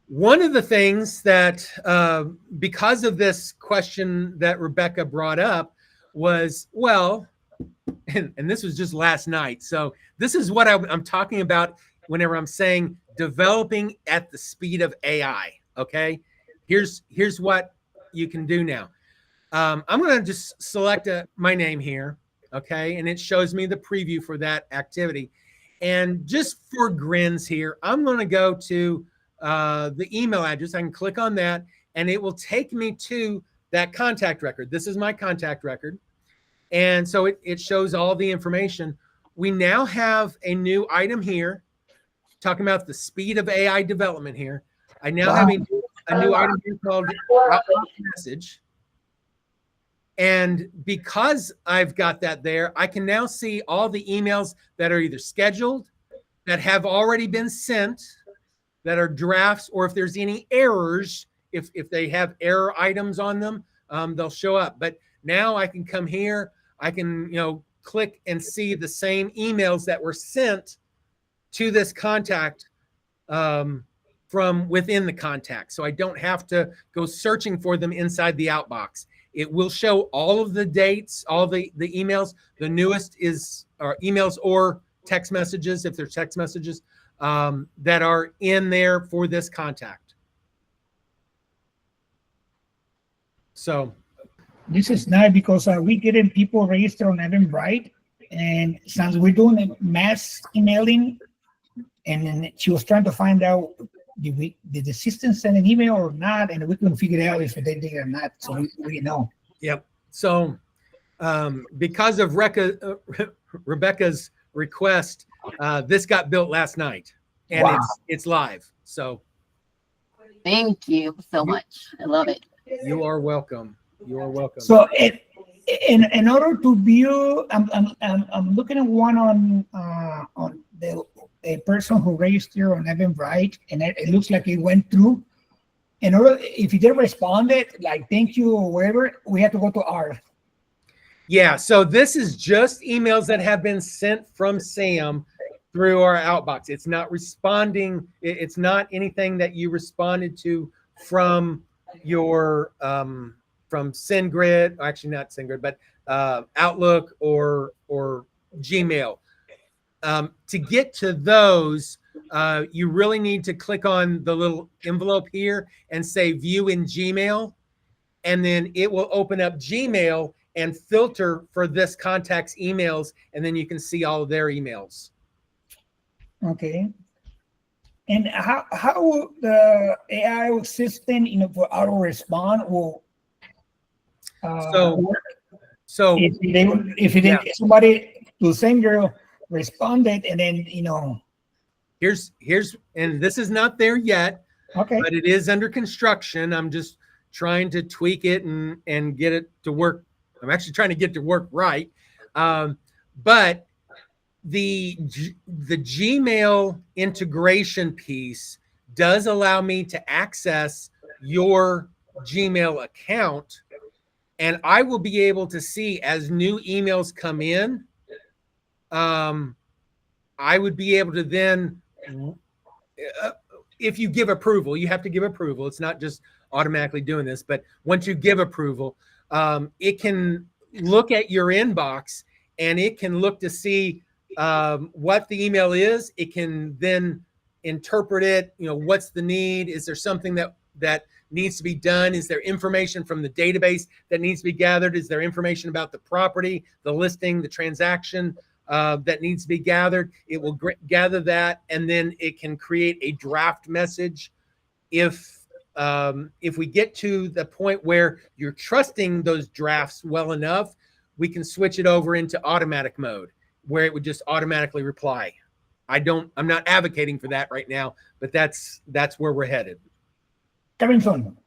One of the things that, because of this question that Rebecca brought up was, well, and this was just last night. So this is what I'm talking about whenever I'm saying developing at the speed of AI. Okay, here's what you can do now. I'm going to just select my name here. Okay, and it shows me the preview for that activity. And just for grins here, I'm going to go to the email address. I can click on that, and it will take me to that contact record. This is my contact record. And so it shows all the information. We now have a new item here, talking about the speed of AI development here. I now have a new item here called Outbox Message. And because I've got that there, I can now see all the emails that are either scheduled, that have already been sent, that are drafts, or if there's any errors, if they have error items on them, they'll show up. But now I can come here, I can click and see the same emails that were sent to this contact from within the contact. So I don't have to go searching for them inside the outbox. It will show all of the dates, all the emails. The newest is emails or text messages, if there's text messages, that are in there for this contact. So this is nice because we're getting people registered on Eventbrite, and since we're doing mass emailing, and then she was trying to find out did the system send an email or not, and we couldn't figure out if they did or not, so we know. Yep. So because of Rebecca's request, this got built last night, and it's live. So thank you so much. I love it. You are welcome. You are welcome. So in order to view, I'm looking at one on a person who registered on Eventbrite, and it looks like it went through. In order, if you didn't respond, like thank you or whatever, we have to go to R. Yeah, so this is just emails that have been sent from Sam through our outbox. It's not responding. It's not anything that you responded to from your from SendGrid. Actually, not SendGrid, but Outlook or Gmail. To get to those, you really need to click on the little envelope here and say View in Gmail, and then it will open up Gmail and filter for this contact's emails, and then you can see all of their emails. Okay. And how will the AI system, for auto respond will work? So if somebody to the same girl responded, and then here's and this is not there yet. Okay. But it is under construction. I'm just trying to tweak it and get it to work. I'm actually trying to get it to work right. But the Gmail integration piece does allow me to access your Gmail account, and I will be able to see as new emails come in. I would be able to then, if you give approval, you have to give approval. It's not just automatically doing this, but once you give approval, it can look at your inbox, and it can look to see what the email is. It can then interpret it. What's the need? Is there something that needs to be done? Is there information from the database that needs to be gathered? Is there information about the property, the listing, the transaction that needs to be gathered? It will gather that, and then it can create a draft message. If we get to the point where you're trusting those drafts well enough, we can switch it over into automatic mode, where it would just automatically reply. I'm not advocating for that right now, but that's where we're headed. Kevin,